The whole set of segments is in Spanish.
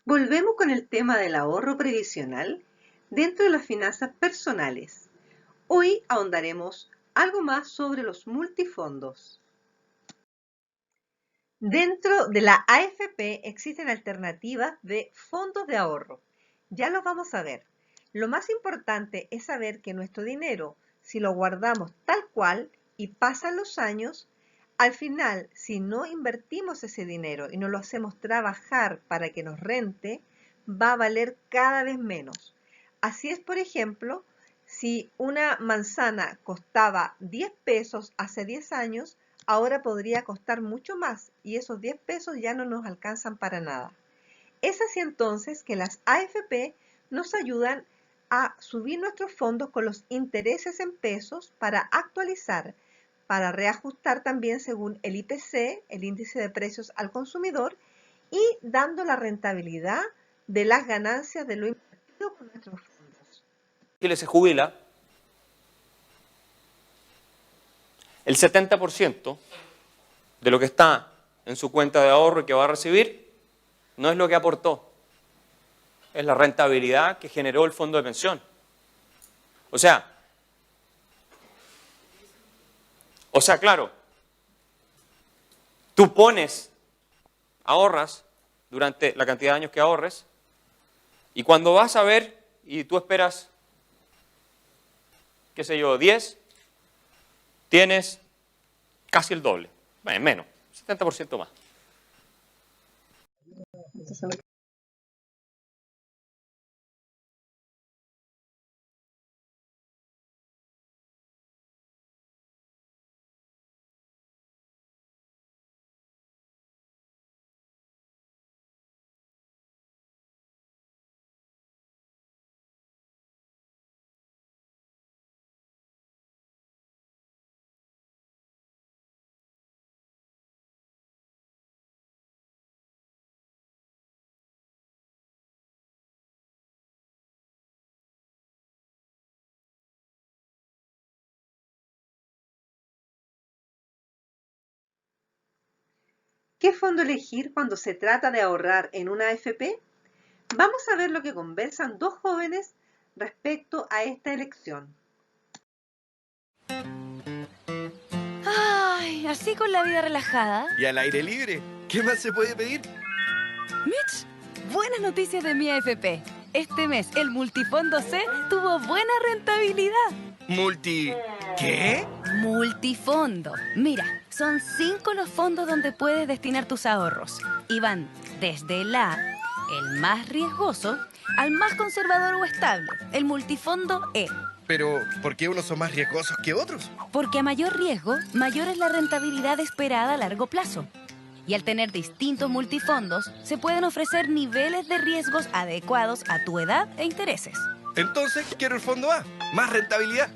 Volvemos con el tema del ahorro previsional dentro de las finanzas personales. Hoy ahondaremos algo más sobre los multifondos. Dentro de la AFP existen alternativas de fondos de ahorro. Ya los vamos a ver. Lo más importante es saber que nuestro dinero, si lo guardamos tal cual y pasan los años, al final, si no invertimos ese dinero y no lo hacemos trabajar para que nos rente, va a valer cada vez menos. Así es, por ejemplo, si una manzana costaba 10 pesos hace 10 años, ahora podría costar mucho más y esos 10 pesos ya no nos alcanzan para nada. Es así entonces que las AFP nos ayudan a subir nuestros fondos con los intereses en pesos para actualizar, para reajustar también según el IPC, el índice de precios al consumidor, y dando la rentabilidad de las ganancias de lo invertido con nuestros fondos. Chile se jubila, el 70% de lo que está en su cuenta de ahorro y que va a recibir no es lo que aportó, es la rentabilidad que generó el fondo de pensión. O sea, claro, tú ahorras durante la cantidad de años que ahorres, y cuando vas a ver y tú esperas, qué sé yo, 10, tienes casi el doble, menos, 70% más. ¿Qué fondo elegir cuando se trata de ahorrar en una AFP? Vamos a ver lo que conversan dos jóvenes respecto a esta elección. Ay, así con la vida relajada. ¿Y al aire libre? ¿Qué más se puede pedir? Mitch, buenas noticias de mi AFP. Este mes el Multifondo C tuvo buena rentabilidad. ¿Qué? Multifondo. Mira, son 5 los fondos donde puedes destinar tus ahorros. Y van desde el más riesgoso, al más conservador o estable, el Multifondo E. Pero, ¿por qué unos son más riesgosos que otros? Porque a mayor riesgo, mayor es la rentabilidad esperada a largo plazo. Y al tener distintos multifondos, se pueden ofrecer niveles de riesgos adecuados a tu edad e intereses. Entonces, quiero el fondo A. Más rentabilidad.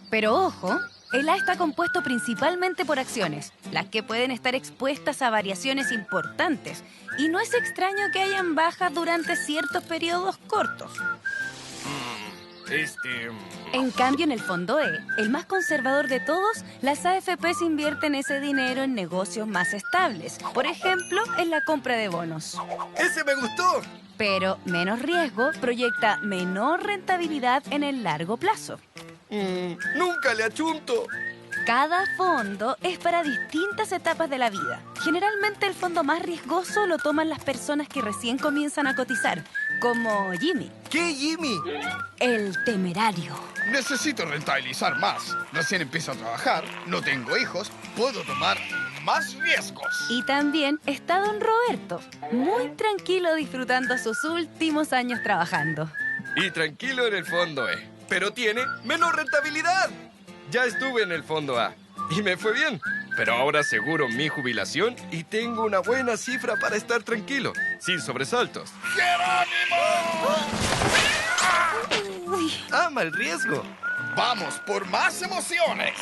Pero ojo, el A está compuesto principalmente por acciones, las que pueden estar expuestas a variaciones importantes. Y no es extraño que hayan bajas durante ciertos periodos cortos. En cambio, en el fondo E, el más conservador de todos, las AFPs invierten ese dinero en negocios más estables. Por ejemplo, en la compra de bonos. ¡Ese me gustó! Pero menos riesgo proyecta menor rentabilidad en el largo plazo. Nunca le achunto. Cada fondo es para distintas etapas de la vida. Generalmente el fondo más riesgoso lo toman las personas que recién comienzan a cotizar, como Jimmy. ¿Qué, Jimmy? El temerario. Necesito rentabilizar más. Recién empiezo a trabajar, no tengo hijos, puedo tomar más riesgos. Y también está don Roberto, muy tranquilo disfrutando sus últimos años trabajando. Y tranquilo en el fondo E. Pero tiene menor rentabilidad. Ya estuve en el fondo A y me fue bien. Pero ahora aseguro mi jubilación y tengo una buena cifra para estar tranquilo, sin sobresaltos. Uy. Ama el riesgo. ¡Vamos por más emociones!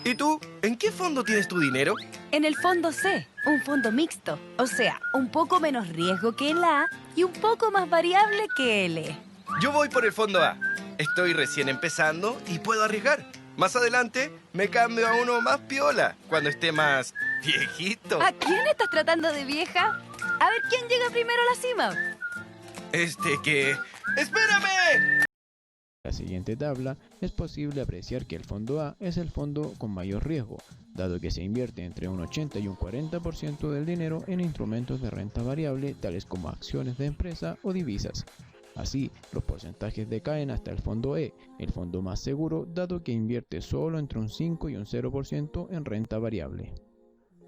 ¿Y tú? ¿En qué fondo tienes tu dinero? En el fondo C, un fondo mixto, o sea, un poco menos riesgo que el A y un poco más variable que el E. Yo voy por el fondo A. Estoy recién empezando y puedo arriesgar. Más adelante me cambio a uno más piola, cuando esté más viejito. ¿A quién estás tratando de vieja? A ver quién llega primero a la cima. ¡Espérame! La siguiente tabla es posible apreciar que el fondo A es el fondo con mayor riesgo, dado que se invierte entre un 80 y un 40% del dinero en instrumentos de renta variable tales como acciones de empresa o divisas. Así, los porcentajes decaen hasta el fondo E, el fondo más seguro, dado que invierte solo entre un 5 y un 0% en renta variable.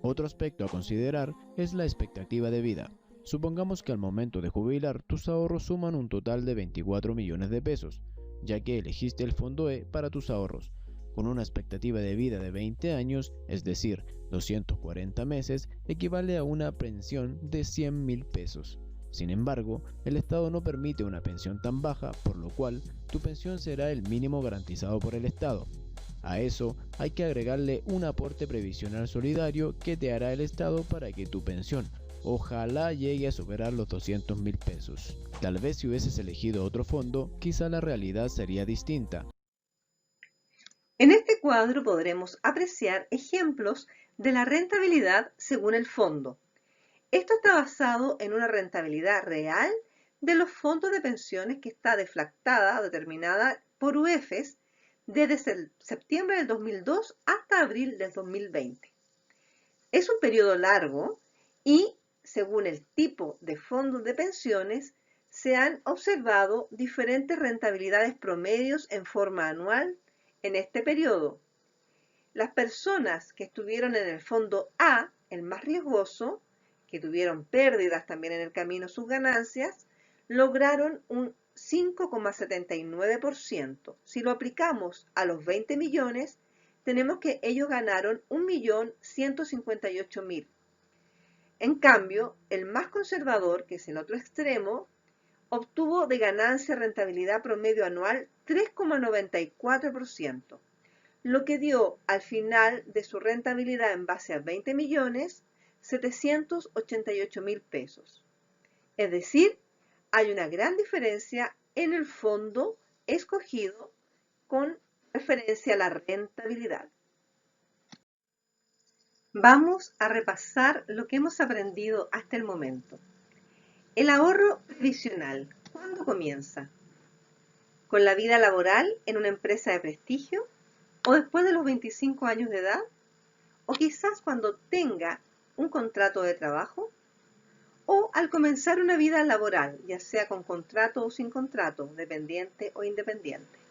Otro aspecto a considerar es la expectativa de vida. Supongamos que al momento de jubilar tus ahorros suman un total de 24 millones de pesos, ya que elegiste el fondo E para tus ahorros, con una expectativa de vida de 20 años, es decir, 240 meses, equivale a una pensión de 100.000 pesos. Sin embargo, el Estado no permite una pensión tan baja, por lo cual tu pensión será el mínimo garantizado por el Estado. A eso hay que agregarle un aporte previsional solidario que te hará el Estado para que tu pensión ojalá llegue a superar los 200.000 pesos. Tal vez si hubieses elegido otro fondo, quizá la realidad sería distinta. En este cuadro podremos apreciar ejemplos de la rentabilidad según el fondo. Esto está basado en una rentabilidad real de los fondos de pensiones que está deflactada o determinada por UEFES desde septiembre del 2002 hasta abril del 2020. Es un periodo largo y, según el tipo de fondos de pensiones, se han observado diferentes rentabilidades promedios en forma anual en este periodo. Las personas que estuvieron en el fondo A, el más riesgoso, que tuvieron pérdidas también en el camino sus ganancias, lograron un 5,79%. Si lo aplicamos a los 20 millones, tenemos que ellos ganaron 1.158.000. En cambio, el más conservador, que es el otro extremo, obtuvo de ganancia rentabilidad promedio anual 3,94%, lo que dio al final de su rentabilidad en base a 20 millones 788.000 pesos. Es decir, hay una gran diferencia en el fondo escogido con referencia a la rentabilidad. Vamos a repasar lo que hemos aprendido hasta el momento. El ahorro previsional, ¿cuándo comienza? ¿Con la vida laboral en una empresa de prestigio? ¿O después de los 25 años de edad? ¿O quizás cuando tenga un contrato de trabajo? ¿O al comenzar una vida laboral, ya sea con contrato o sin contrato, dependiente o independiente?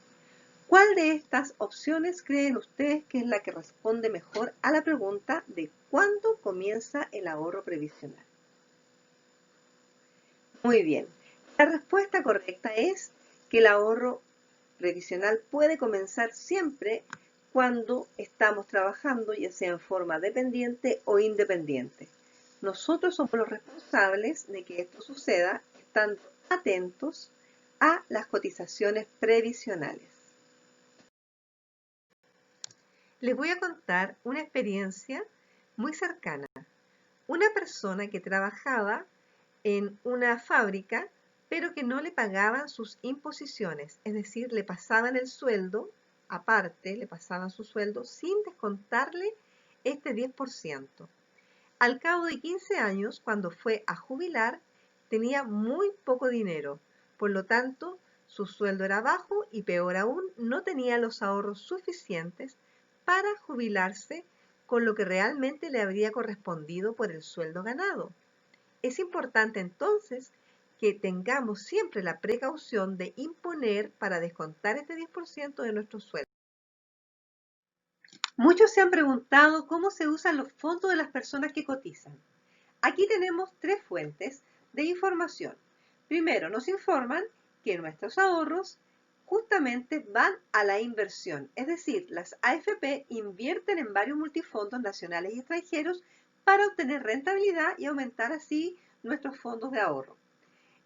¿Cuál de estas opciones creen ustedes que es la que responde mejor a la pregunta de cuándo comienza el ahorro previsional? Muy bien, la respuesta correcta es que el ahorro previsional puede comenzar siempre cuando estamos trabajando, ya sea en forma dependiente o independiente. Nosotros somos los responsables de que esto suceda, estando atentos a las cotizaciones previsionales. Les voy a contar una experiencia muy cercana. Una persona que trabajaba en una fábrica, pero que no le pagaban sus imposiciones, es decir, le pasaban el sueldo, aparte, le pasaban su sueldo sin descontarle este 10%. Al cabo de 15 años, cuando fue a jubilar, tenía muy poco dinero, por lo tanto, su sueldo era bajo y peor aún, no tenía los ahorros suficientes para jubilarse con lo que realmente le habría correspondido por el sueldo ganado. Es importante entonces que tengamos siempre la precaución de imponer para descontar este 10% de nuestro sueldo. Muchos se han preguntado cómo se usan los fondos de las personas que cotizan. Aquí tenemos tres fuentes de información. Primero, nos informan que nuestros ahorros justamente van a la inversión, es decir, las AFP invierten en varios multifondos nacionales y extranjeros para obtener rentabilidad y aumentar así nuestros fondos de ahorro.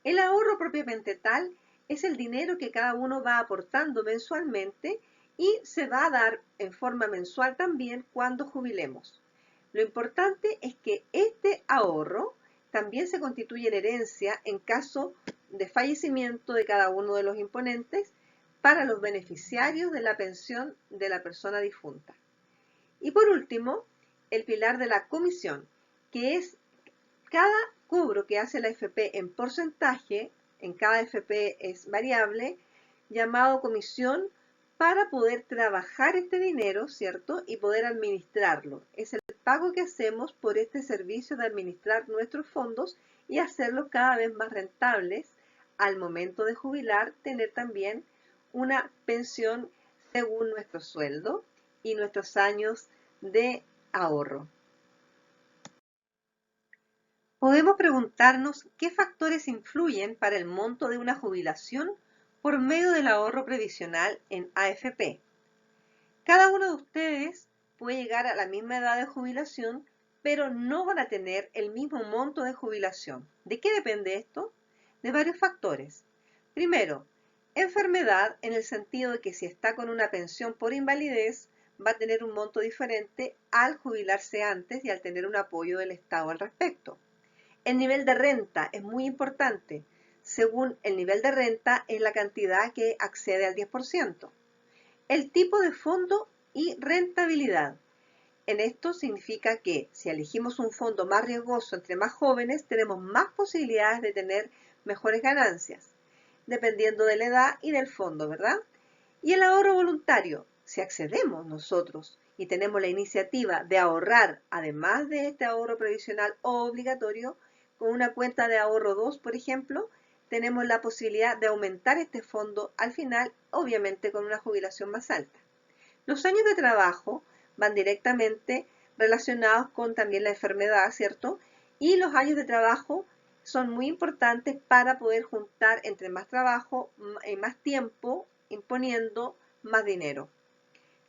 El ahorro propiamente tal es el dinero que cada uno va aportando mensualmente y se va a dar en forma mensual también cuando jubilemos. Lo importante es que este ahorro también se constituye en herencia en caso de fallecimiento de cada uno de los imponentes para los beneficiarios de la pensión de la persona difunta. Y por último, el pilar de la comisión, que es cada cobro que hace la AFP en porcentaje en cada AFP es variable, llamado comisión, para poder trabajar este dinero, ¿cierto? Y poder administrarlo. Es el pago que hacemos por este servicio de administrar nuestros fondos y hacerlos cada vez más rentables al momento de jubilar, tener también una pensión según nuestro sueldo y nuestros años de ahorro. Podemos preguntarnos qué factores influyen para el monto de una jubilación por medio del ahorro previsional en AFP. Cada uno de ustedes puede llegar a la misma edad de jubilación, pero no van a tener el mismo monto de jubilación. ¿De qué depende esto? De varios factores. Primero, enfermedad, en el sentido de que si está con una pensión por invalidez, va a tener un monto diferente al jubilarse antes y al tener un apoyo del Estado al respecto. El nivel de renta es muy importante. Según el nivel de renta es la cantidad que accede al 10%. El tipo de fondo y rentabilidad. En esto significa que si elegimos un fondo más riesgoso entre más jóvenes, tenemos más posibilidades de tener mejores ganancias, dependiendo de la edad y del fondo, ¿verdad? Y el ahorro voluntario. Si accedemos nosotros y tenemos la iniciativa de ahorrar, además de este ahorro previsional o obligatorio, con una cuenta de ahorro 2, por ejemplo, tenemos la posibilidad de aumentar este fondo al final, obviamente con una jubilación más alta. Los años de trabajo van directamente relacionados con también la enfermedad, ¿cierto? Y los años de trabajo son muy importantes para poder juntar entre más trabajo y más tiempo, imponiendo más dinero.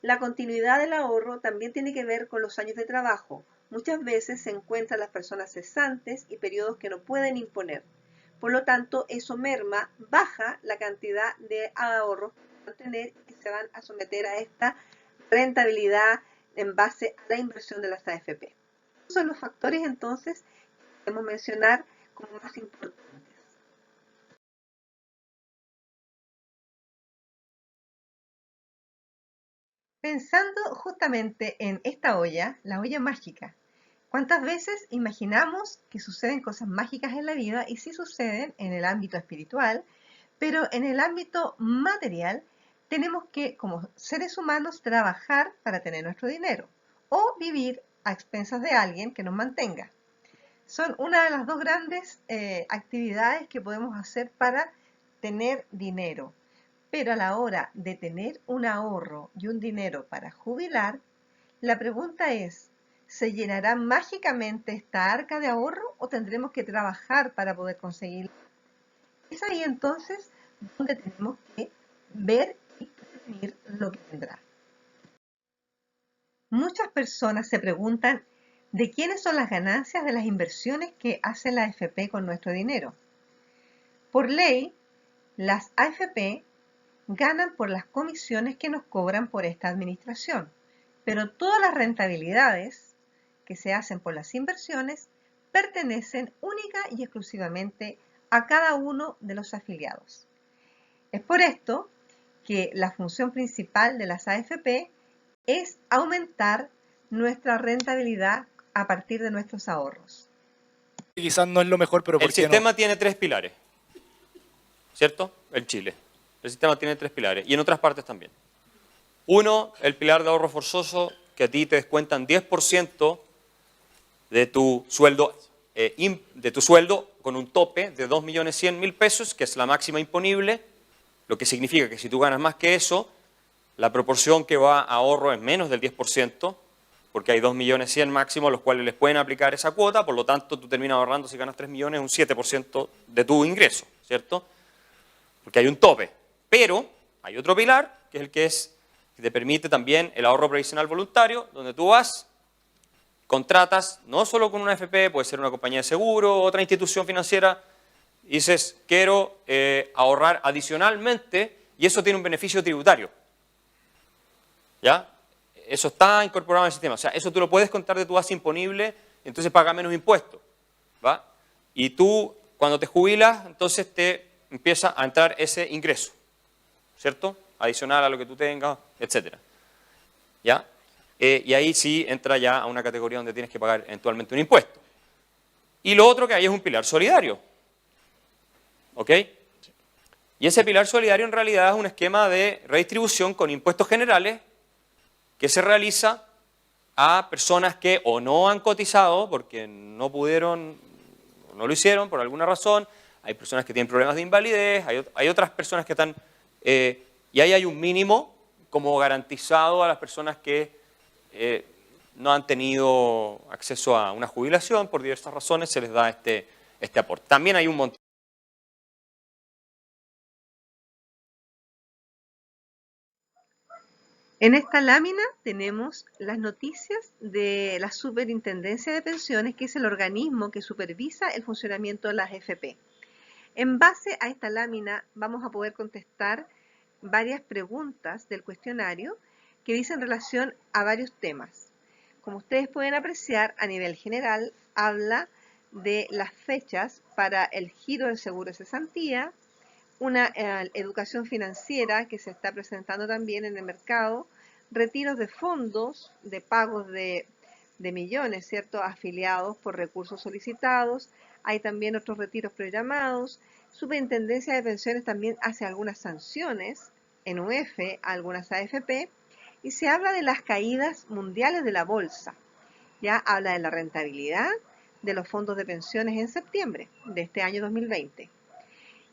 La continuidad del ahorro también tiene que ver con los años de trabajo. Muchas veces se encuentran las personas cesantes y periodos que no pueden imponer. Por lo tanto, eso merma, baja la cantidad de ahorros que van a tener y se van a someter a esta rentabilidad en base a la inversión de las AFP. Estos son los factores entonces que podemos mencionar como más importantes. Pensando justamente en esta olla, la olla mágica, ¿cuántas veces imaginamos que suceden cosas mágicas en la vida? Y sí suceden en el ámbito espiritual, pero en el ámbito material tenemos que, como seres humanos, trabajar para tener nuestro dinero o vivir a expensas de alguien que nos mantenga. Son una de las dos grandes actividades que podemos hacer para tener dinero. Pero a la hora de tener un ahorro y un dinero para jubilar, la pregunta es, ¿se llenará mágicamente esta arca de ahorro o tendremos que trabajar para poder conseguirlo? Es ahí entonces donde tenemos que ver y definir lo que vendrá. Muchas personas se preguntan de quiénes son las ganancias de las inversiones que hace la AFP con nuestro dinero. Por ley, las AFP ganan por las comisiones que nos cobran por esta administración, pero todas las rentabilidades que se hacen por las inversiones pertenecen única y exclusivamente a cada uno de los afiliados. Es por esto que la función principal de las AFP es aumentar nuestra rentabilidad a partir de nuestros ahorros. Quizás no es lo mejor, pero ¿por El qué sistema no? tiene 3 pilares, ¿cierto? En Chile. El sistema tiene 3 pilares y en otras partes también. Uno, el pilar de ahorro forzoso, que a ti te descuentan 10% de tu sueldo con un tope de 2.100.000 pesos, que es la máxima imponible, lo que significa que si tú ganas más que eso, la proporción que va a ahorro es menos del 10%, porque hay 2.100.000 máximo a los cuales les pueden aplicar esa cuota, por lo tanto tú terminas ahorrando, si ganas 3 millones, un 7% de tu ingreso, ¿cierto? Porque hay un tope. Pero hay otro pilar, que es el que te permite también el ahorro previsional voluntario, donde tú vas, contratas, no solo con una AFP, puede ser una compañía de seguro, otra institución financiera, y dices, quiero ahorrar adicionalmente, y eso tiene un beneficio tributario. ¿Ya? Eso está incorporado en el sistema. O sea, eso tú lo puedes contar de tu base imponible, entonces paga menos impuestos. ¿Va? Y tú, cuando te jubilas, entonces te empieza a entrar ese ingreso, ¿cierto? Adicional a lo que tú tengas, etc. ¿Ya? Y ahí sí entra ya a una categoría donde tienes que pagar eventualmente un impuesto. Y lo otro que hay es un pilar solidario. ¿Ok? Y ese pilar solidario en realidad es un esquema de redistribución con impuestos generales que se realiza a personas que o no han cotizado porque no pudieron, no lo hicieron por alguna razón, hay personas que tienen problemas de invalidez, hay otras personas que están, y ahí hay un mínimo como garantizado a las personas que no han tenido acceso a una jubilación por diversas razones, se les da este aporte. También hay un montón. En esta lámina tenemos las noticias de la Superintendencia de Pensiones, que es el organismo que supervisa el funcionamiento de las AFP. En base a esta lámina vamos a poder contestar varias preguntas del cuestionario que dicen relación a varios temas. Como ustedes pueden apreciar, a nivel general habla de las fechas para el giro del seguro de cesantía, una educación financiera que se está presentando también en el mercado, retiros de fondos, de pagos de millones, ¿cierto?, afiliados por recursos solicitados. Hay también otros retiros programados. Superintendencia de Pensiones también hace algunas sanciones en UF a algunas AFP, y se habla de las caídas mundiales de la bolsa. Ya habla de la rentabilidad de los fondos de pensiones en septiembre de este año 2020.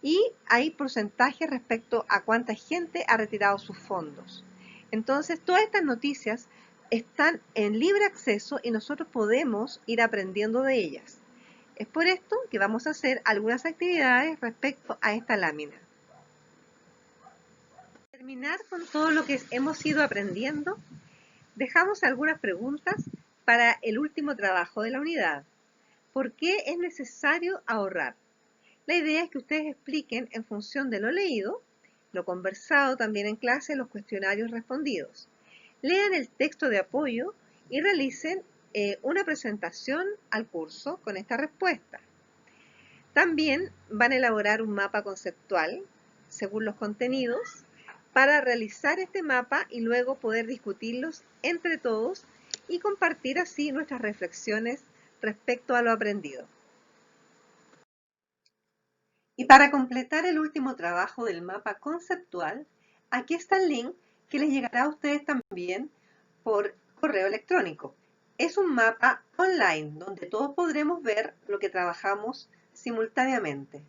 Y hay porcentajes respecto a cuánta gente ha retirado sus fondos. Entonces, todas estas noticias están en libre acceso y nosotros podemos ir aprendiendo de ellas. Es por esto que vamos a hacer algunas actividades respecto a esta lámina. Para terminar con todo lo que hemos ido aprendiendo, dejamos algunas preguntas para el último trabajo de la unidad. ¿Por qué es necesario ahorrar? La idea es que ustedes expliquen en función de lo leído, lo conversado también en clase, los cuestionarios respondidos. Lean el texto de apoyo y realicen una presentación al curso con esta respuesta. También van a elaborar un mapa conceptual según los contenidos para realizar este mapa y luego poder discutirlos entre todos y compartir así nuestras reflexiones respecto a lo aprendido. Y para completar el último trabajo del mapa conceptual, aquí está el link que les llegará a ustedes también por correo electrónico. Es un mapa online donde todos podremos ver lo que trabajamos simultáneamente.